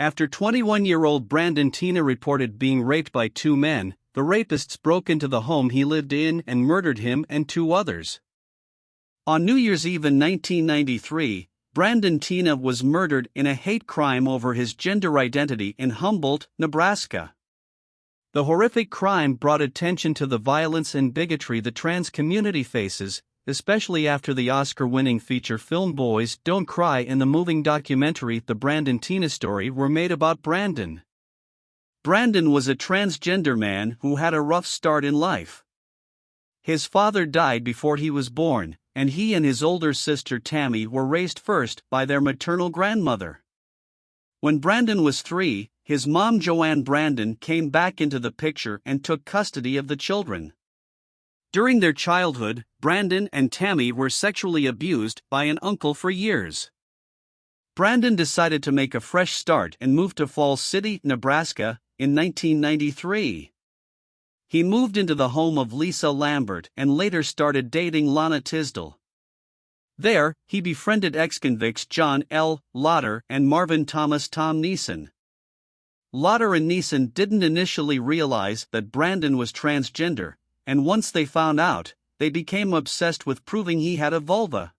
After 21-year-old Brandon Teena reported being raped by two men, the rapists broke into the home he lived in and murdered him and two others. On New Year's Eve in 1993, Brandon Teena was murdered in a hate crime over his gender identity in Humboldt, Nebraska. The horrific crime brought attention to the violence and bigotry the trans community faces, especially after the Oscar-winning feature film Boys Don't Cry and the moving documentary The Brandon Teena Story were made about Brandon. Brandon was a transgender man who had a rough start in life. His father died before he was born, and he and his older sister Tammy were raised first by their maternal grandmother. When Brandon was 3, his mom Joanne Brandon came back into the picture and took custody of the children. During their childhood, Brandon and Tammy were sexually abused by an uncle for years. Brandon decided to make a fresh start and moved to Falls City, Nebraska, in 1993. He moved into the home of Lisa Lambert and later started dating Lana Tisdall. There, he befriended ex-convicts John L. Lotter and Marvin Thomas Tom Neeson. Lotter and Neeson didn't initially realize that Brandon was transgender, and once they found out, they became obsessed with proving he had a vulva.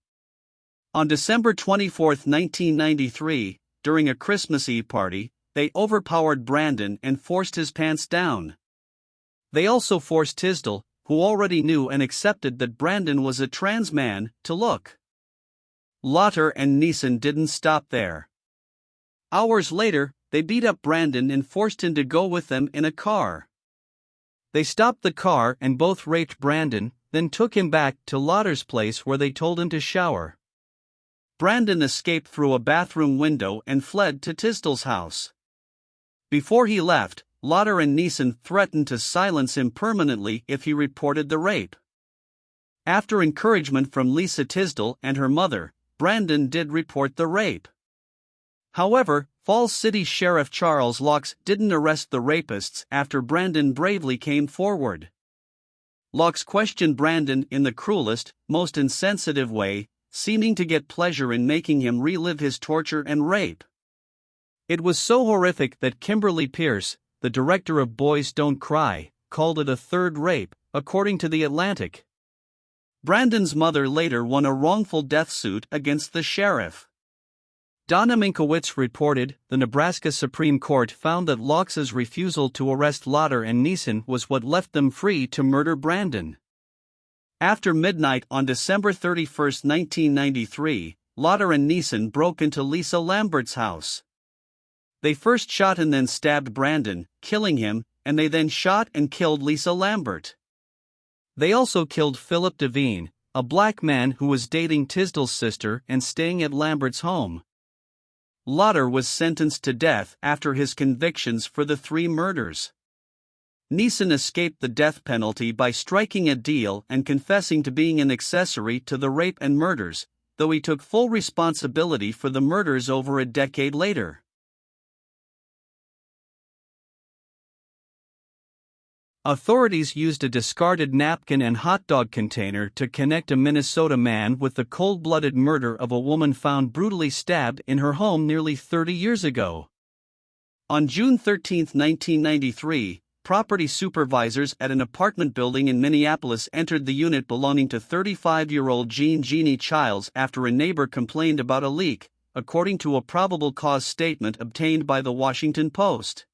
On December 24, 1993, during a Christmas Eve party, they overpowered Brandon and forced his pants down. They also forced Tisdall, who already knew and accepted that Brandon was a trans man, to look. Lotter and Neeson didn't stop there. Hours later, they beat up Brandon and forced him to go with them in a car. They stopped the car and both raped Brandon, then took him back to Lotter's place where they told him to shower. Brandon escaped through a bathroom window and fled to Tisdall's house. Before he left, Lotter and Neeson threatened to silence him permanently if he reported the rape. After encouragement from Lisa Tisdall and her mother, Brandon did report the rape. However, Falls City Sheriff Charles Laux didn't arrest the rapists after Brandon bravely came forward. Laux questioned Brandon in the cruelest, most insensitive way, seeming to get pleasure in making him relive his torture and rape. It was so horrific that Kimberly Pierce, the director of Boys Don't Cry, called it a third rape, according to The Atlantic. Brandon's mother later won a wrongful death suit against the sheriff. Donna Minkowitz reported, the Nebraska Supreme Court found that Laux's refusal to arrest Lotter and Neeson was what left them free to murder Brandon. After midnight on December 31, 1993, Lotter and Neeson broke into Lisa Lambert's house. They first shot and then stabbed Brandon, killing him, and they then shot and killed Lisa Lambert. They also killed Philip Devine, a black man who was dating Tisdall's sister and staying at Lambert's home. Lotter was sentenced to death after his convictions for the 3 murders. Neeson escaped the death penalty by striking a deal and confessing to being an accessory to the rape and murders, though he took full responsibility for the murders over a decade later. Authorities used a discarded napkin and hot dog container to connect a Minnesota man with the cold-blooded murder of a woman found brutally stabbed in her home nearly 30 years ago. On June 13, 1993, property supervisors at an apartment building in Minneapolis entered the unit belonging to 35-year-old Genie Childs after a neighbor complained about a leak, according to a probable cause statement obtained by the Washington Post.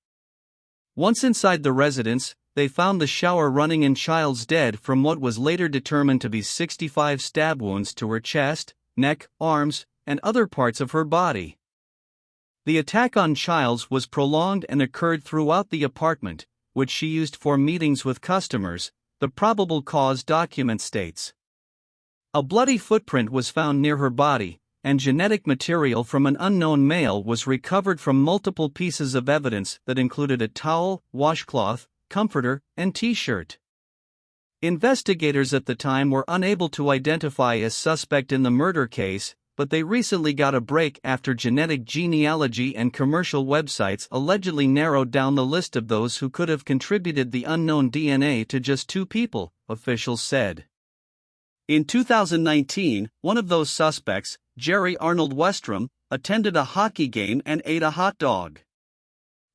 Once inside the residence, they found the shower running and Childs dead from what was later determined to be 65 stab wounds to her chest, neck, arms, and other parts of her body. The attack on Childs was prolonged and occurred throughout the apartment, which she used for meetings with customers, the probable cause document states. A bloody footprint was found near her body, and genetic material from an unknown male was recovered from multiple pieces of evidence that included a towel, washcloth, comforter, and t-shirt. Investigators at the time were unable to identify a suspect in the murder case, but they recently got a break after genetic genealogy and commercial websites allegedly narrowed down the list of those who could have contributed the unknown DNA to just 2 people, officials said. In 2019, one of those suspects, Jerry Arnold Westrom, attended a hockey game and ate a hot dog.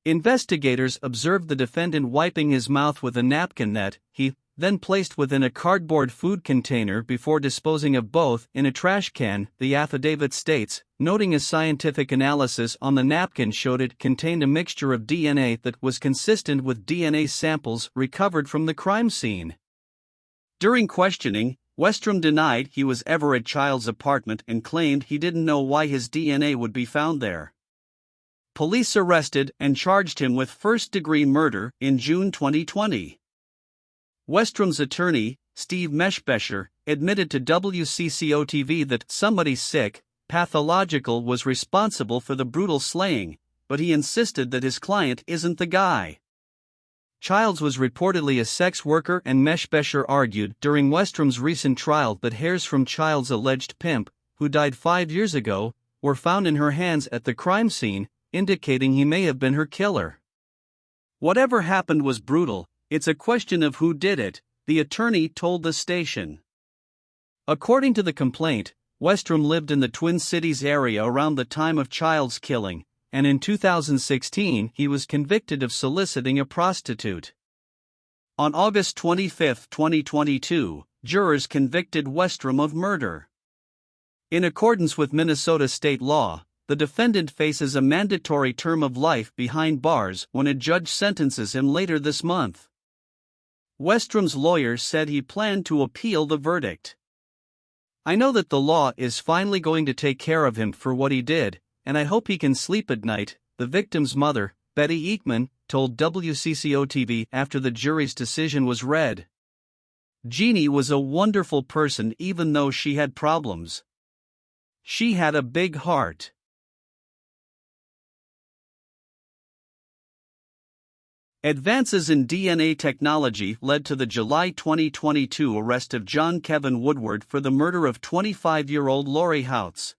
Investigators observed the defendant wiping his mouth with a napkin that he then placed within a cardboard food container before disposing of both in a trash can, the affidavit states, noting a scientific analysis on the napkin showed it contained a mixture of DNA that was consistent with DNA samples recovered from the crime scene. During questioning, Westrom denied he was ever at Child's apartment and claimed he didn't know why his DNA would be found there. Police arrested and charged him with first-degree murder in June 2020. Westrom's attorney, Steve Meshbesher, admitted to WCCO-TV that somebody sick, pathological was responsible for the brutal slaying, but he insisted that his client isn't the guy. Childs was reportedly a sex worker, and Meshbesher argued during Westrom's recent trial that hairs from Childs' alleged pimp, who died 5 years ago, were found in her hands at the crime scene, indicating he may have been her killer. Whatever happened was brutal. It's a question of who did it, the attorney told the station. According to the complaint, Westrom lived in the Twin Cities area around the time of Child's killing, and in 2016 he was convicted of soliciting a prostitute. On August 25, 2022, jurors convicted Westrom of murder. In accordance with Minnesota state law, the defendant faces a mandatory term of life behind bars when a judge sentences him later this month. Westrom's lawyer said he planned to appeal the verdict. "I know that the law is finally going to take care of him for what he did, and I hope he can sleep at night," the victim's mother, Betty Eekman, told WCCO-TV after the jury's decision was read. "Genie was a wonderful person even though she had problems. She had a big heart." Advances in DNA technology led to the July 2022 arrest of John Kevin Woodward for the murder of 25-year-old Laurie House.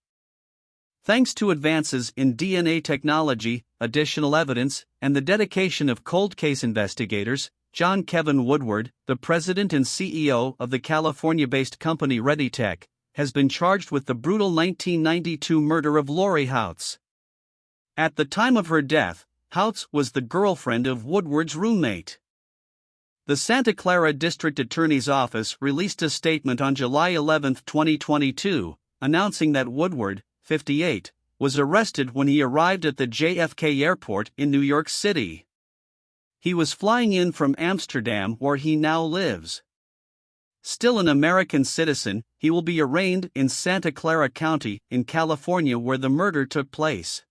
Thanks to advances in DNA technology, additional evidence, and the dedication of cold case investigators, John Kevin Woodward, the president and CEO of the California-based company ReadyTech, has been charged with the brutal 1992 murder of Laurie House. At the time of her death, House was the girlfriend of Woodward's roommate. The Santa Clara District Attorney's Office released a statement on July 11, 2022, announcing that Woodward, 58, was arrested when he arrived at the JFK Airport in New York City. He was flying in from Amsterdam, where he now lives. Still an American citizen, he will be arraigned in Santa Clara County, in California, where the murder took place.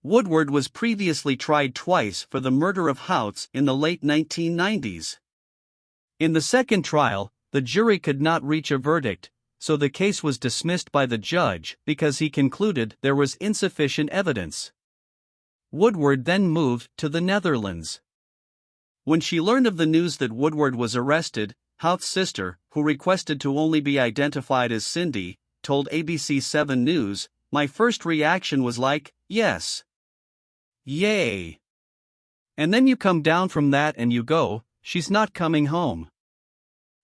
Woodward was previously tried twice for the murder of House in the late 1990s. In the second trial, the jury could not reach a verdict, so the case was dismissed by the judge because he concluded there was insufficient evidence. Woodward then moved to the Netherlands. When she learned of the news that Woodward was arrested, House's sister, who requested to only be identified as Cindy, told ABC 7 News, "My first reaction was like, yes. Yay. And then you come down from that and you go, she's not coming home."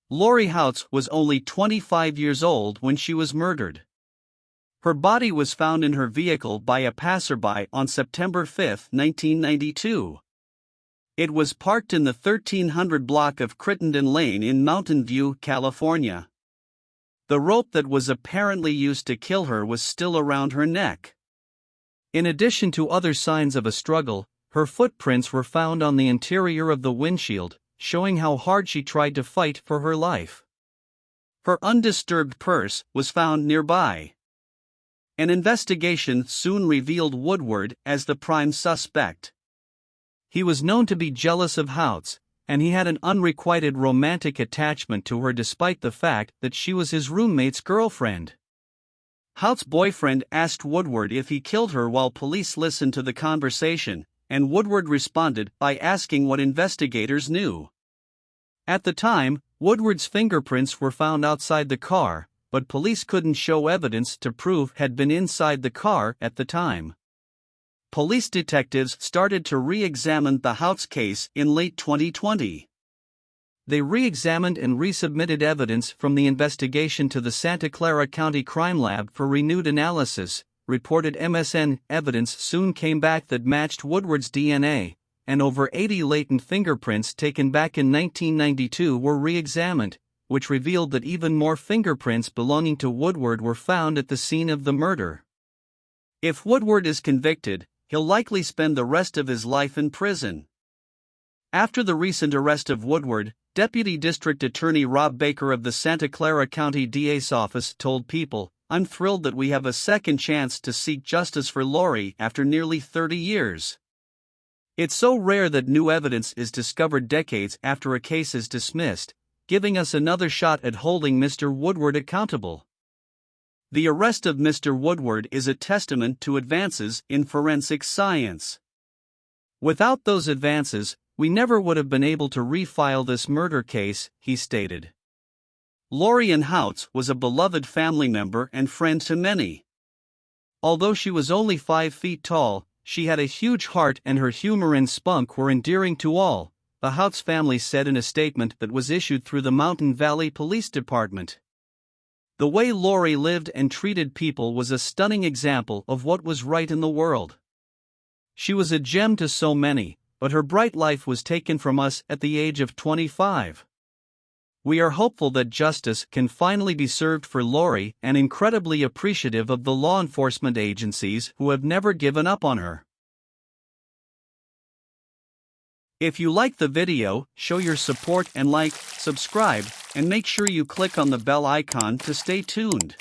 Laurie House was only 25 years old when she was murdered. Her body was found in her vehicle by a passerby on September 5, 1992. It was parked in the 1300 block of Crittenden Lane in Mountain View, California. The rope that was apparently used to kill her was still around her neck. In addition to other signs of a struggle, her footprints were found on the interior of the windshield, showing how hard she tried to fight for her life. Her undisturbed purse was found nearby. An investigation soon revealed Woodward as the prime suspect. He was known to be jealous of House, and he had an unrequited romantic attachment to her despite the fact that she was his roommate's girlfriend. House's boyfriend asked Woodward if he killed her while police listened to the conversation, and Woodward responded by asking what investigators knew. At the time, Woodward's fingerprints were found outside the car, but police couldn't show evidence to prove had been inside the car at the time. Police detectives started to re-examine the House case in late 2020. They re-examined and resubmitted evidence from the investigation to the Santa Clara County Crime Lab for renewed analysis, reported MSN. Evidence soon came back that matched Woodward's DNA, and over 80 latent fingerprints taken back in 1992 were re-examined, which revealed that even more fingerprints belonging to Woodward were found at the scene of the murder. If Woodward is convicted, he'll likely spend the rest of his life in prison. After the recent arrest of Woodward, Deputy District Attorney Rob Baker of the Santa Clara County DA's office told People, "I'm thrilled that we have a second chance to seek justice for Laurie after nearly 30 years. It's so rare that new evidence is discovered decades after a case is dismissed, giving us another shot at holding Mr. Woodward accountable." The arrest of Mr. Woodward is a testament to advances in forensic science. Without those advances, we never would have been able to refile this murder case, he stated. Laurie House was a beloved family member and friend to many. Although she was only 5 feet tall, she had a huge heart and her humor and spunk were endearing to all, the House family said in a statement that was issued through the Mountain Valley Police Department. The way Laurie lived and treated people was a stunning example of what was right in the world. She was a gem to so many, but her bright life was taken from us at the age of 25. We are hopeful that justice can finally be served for Laurie and incredibly appreciative of the law enforcement agencies who have never given up on her. If you like the video, show your support and like, subscribe, and make sure you click on the bell icon to stay tuned.